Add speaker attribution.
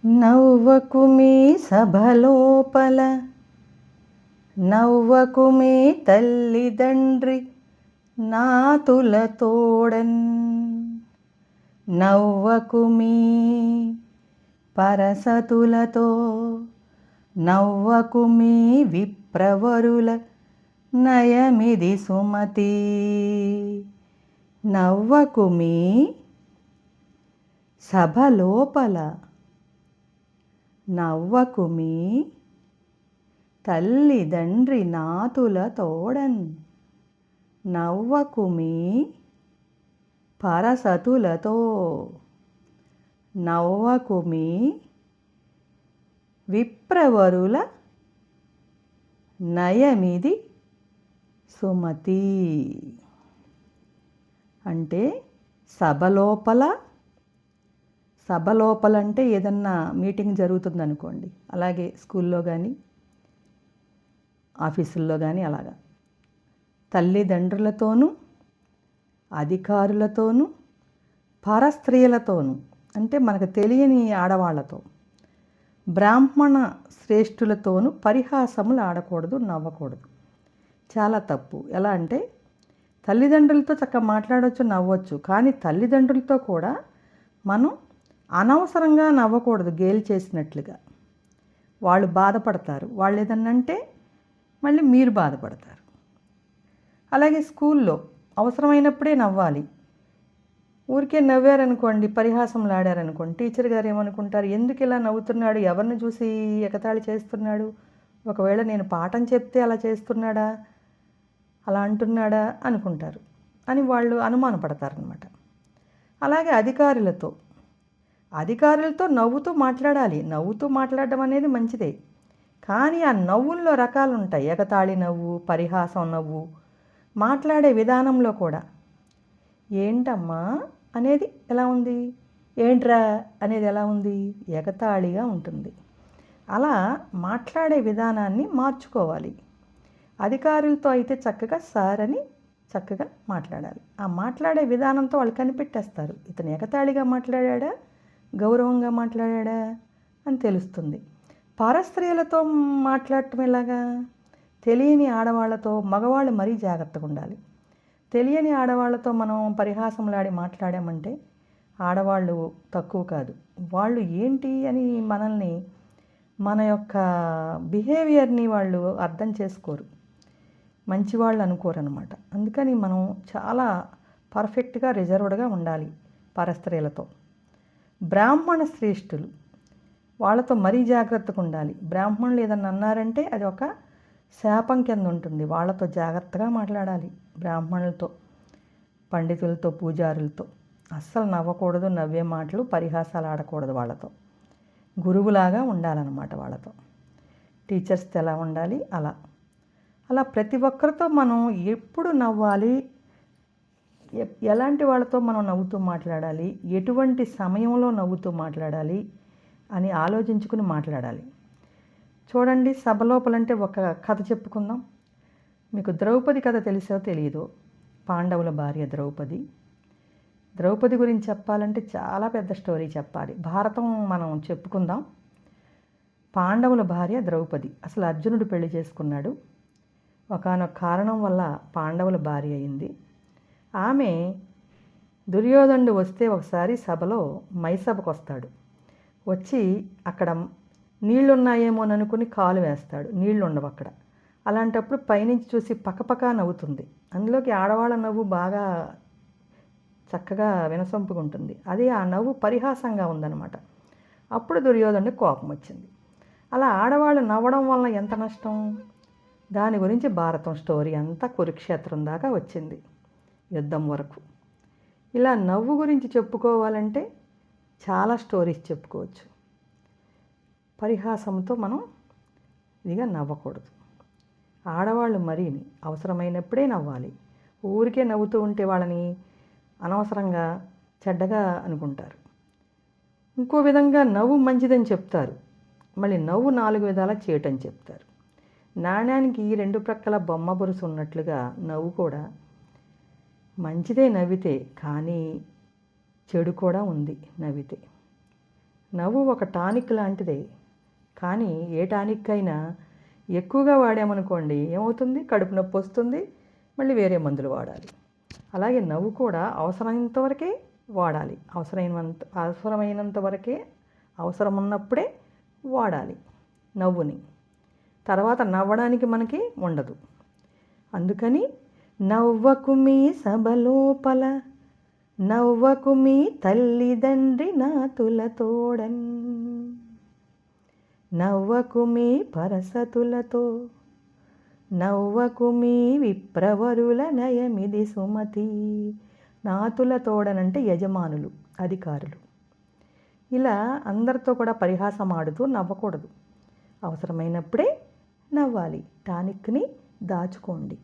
Speaker 1: నవ్వకుమే సభలోపల నవ్వకుమే తల్లిదండ్రి నాతులతోడన్ నవ్వకుమే పరసతులతో నవ్వకుమే విప్రవరుల నయమిది సుమతి నవ్వకుమే సభలోపల నవ్వకుమి తల్లిదండ్రి నాతులతోడన్ నవ్వకుమి పరసతులతో నవ్వకుమి విప్రవరుల నయమిది సుమతి. అంటే సభ లోపలంటే ఏదన్నా మీటింగ్ జరుగుతుందనుకోండి, అలాగే స్కూల్లో కానీ ఆఫీసుల్లో కానీ అలాగా తల్లిదండ్రులతోనూ అధికారులతోనూ పరస్త్రీలతోనూ అంటే మనకు తెలియని ఆడవాళ్లతో బ్రాహ్మణ శ్రేష్ఠులతోనూ పరిహాసములు ఆడకూడదు, నవ్వకూడదు. చాలా తప్పు. ఎలా అంటే తల్లిదండ్రులతో చక్కగా మాట్లాడవచ్చు, నవ్వచ్చు, కానీ తల్లిదండ్రులతో కూడా మనం అనవసరంగా నవ్వకూడదు. గేలి చేసినట్లుగా వాళ్ళు బాధపడతారు. వాళ్ళు ఏదన్నంటే మళ్ళీ మీరు బాధపడతారు. అలాగే స్కూల్లో అవసరమైనప్పుడే నవ్వాలి. ఊరికే నవ్వారనుకోండి, పరిహాసంలు ఆడారనుకోండి, టీచర్ గారు ఏమనుకుంటారు, ఎందుకు ఇలా నవ్వుతున్నాడు, ఎవరిని చూసి ఎగతాళి చేస్తున్నాడు, ఒకవేళ నేను పాఠం చెప్తే అలా చేస్తున్నాడా, అలా అంటున్నాడా అనుకుంటారు అని వాళ్ళు అనుమానపడతారనమాట. అలాగే అధికారులతో నవ్వుతూ మాట్లాడాలి. నవ్వుతూ మాట్లాడడం అనేది మంచిదే, కానీ ఆ నవ్వుల్లో రకాలు ఉంటాయి. ఎగతాళి నవ్వు, పరిహాసం నవ్వు. మాట్లాడే విధానంలో కూడా ఏంటమ్మా అనేది ఎలా ఉంది, ఏంట్రా అనేది ఎలా ఉంది, ఎగతాళిగా ఉంటుంది. అలా మాట్లాడే విధానాన్ని మార్చుకోవాలి. అధికారులతో అయితే చక్కగా సార్ అని చక్కగా మాట్లాడాలి. ఆ మాట్లాడే విధానంతో వాళ్ళు కనిపెట్టేస్తారు, ఇతను ఎగతాళిగా మాట్లాడా, గౌరవంగా మాట్లాడా అని తెలుస్తుంది. పరస్త్రీలతో మాట్లాడటం ఎలాగా, తెలియని ఆడవాళ్లతో మగవాళ్ళు మరీ జాగ్రత్తగా ఉండాలి. తెలియని ఆడవాళ్లతో మనం పరిహాసంలాడి మాట్లాడామంటే ఆడవాళ్ళు తక్కువ కాదు. వాళ్ళు ఏంటి అని మనల్ని, మన యొక్క బిహేవియర్ని వాళ్ళు అర్థం చేసుకోరు, మంచివాళ్ళు అనుకోరనమాట. అందుకని మనం చాలా పర్ఫెక్ట్గా రిజర్వ్డ్గా ఉండాలి పరస్త్రీలతో. బ్రాహ్మణ శ్రేష్ఠులు వాళ్ళతో మరీ జాగ్రత్తగా ఉండాలి. బ్రాహ్మణులు ఏదన్నా అన్నారంటే అది ఒక శాపం కింద ఉంటుంది. వాళ్ళతో జాగ్రత్తగా మాట్లాడాలి. బ్రాహ్మణులతో, పండితులతో, పూజారులతో అస్సలు నవ్వకూడదు, నవ్వే మాటలు, పరిహాసాలు ఆడకూడదు. వాళ్ళతో గురువులాగా ఉండాలన్నమాట. వాళ్ళతో టీచర్స్తో ఎలా ఉండాలి అలా ప్రతి ఒక్కరితో మనం ఎప్పుడు నవ్వాలి, ఎలాంటి వాళ్ళతో మనం నవ్వుతూ మాట్లాడాలి, ఎటువంటి సమయంలో నవ్వుతూ మాట్లాడాలి అని ఆలోచించుకుని మాట్లాడాలి. చూడండి, సభ లోపలంటే ఒక కథ చెప్పుకుందాం. మీకు ద్రౌపది కథ తెలిసో తెలియదో, పాండవుల భార్య ద్రౌపది గురించి చెప్పాలంటే చాలా పెద్ద స్టోరీ చెప్పాలి. భారతం మనం చెప్పుకుందాం. పాండవుల భార్య ద్రౌపది. అసలు అర్జునుడు పెళ్లి చేసుకున్నాడు. ఒకానొక కారణం వల్ల పాండవుల భార్య అయింది. ఆమె దుర్యోధనుడు వస్తే ఒకసారి సభలో మైసభకు వస్తాడు. వచ్చి అక్కడ నీళ్లున్నాయేమోననుకుని కాలు వేస్తాడు. నీళ్లు ఉండవు అక్కడ. అలాంటప్పుడు పైనుంచి చూసి పకపకా నవ్వుతుంది. అందులోకి ఆడవాళ్ళ నవ్వు బాగా చక్కగా వినసొంపుగా ఉంటుంది. అది ఆ నవ్వు పరిహాసంగా ఉందన్నమాట. అప్పుడు దుర్యోధనుడికి కోపం వచ్చింది. అలా ఆడవాళ్ళు నవ్వడం వల్ల ఎంత నష్టం, దాని గురించి భారతం స్టోరీ అంతా కురుక్షేత్రం దాకా వచ్చింది, యుద్ధం వరకు. ఇలా నవ్వు గురించి చెప్పుకోవాలంటే చాలా స్టోరీస్ చెప్పుకోవచ్చు. పరిహాసంతో మనం ఇదిగా నవ్వకూడదు. ఆడవాళ్ళు మరీని అవసరమైనప్పుడే నవ్వాలి. ఊరికే నవ్వుతూ ఉంటే వాళ్ళని అనవసరంగా చెడ్డగా అనుకుంటారు. ఇంకో విధంగా నవ్వు మంచిదని చెప్తారు, మళ్ళీ నవ్వు 4 విధాలా చేయటని చెప్తారు. నాణ్యానికి 2 ప్రక్కల బొమ్మ బొరుసు ఉన్నట్లుగా నవ్వు కూడా మంచిదే నవ్వితే, కానీ చెడు కూడా ఉంది నవ్వితే. నవ్వు ఒక టానిక్ లాంటిదే. కానీ ఏ టానిక్ అయినా ఎక్కువగా వాడామనుకోండి ఏమవుతుంది? కడుపు నొప్పి వస్తుంది, మళ్ళీ వేరే మందులు వాడాలి. అలాగే నవ్వు కూడా అవసరమైనంత వరకే వాడాలి. అవసరమైనంత వరకే, అవసరం ఉన్నప్పుడే వాడాలి నవ్వుని. తర్వాత నవ్వడానికి మనకి ఉండదు. అందుకని నవ్వకు మీ సభలోపల, నవ్వకు మీ తల్లిదండ్రి నాతులతోడన్, నవ్వకు మీ పరసతులతో, నవ్వకు మీ విప్రవరుల నయమిది సుమతి. నాతులతోడనంటే యజమానులు, అధికారులు. ఇలా అందరితో కూడా పరిహాసం ఆడుతూ నవ్వకూడదు. అవసరమైనప్పుడే నవ్వాలి. టానిక్ని దాచుకోండి.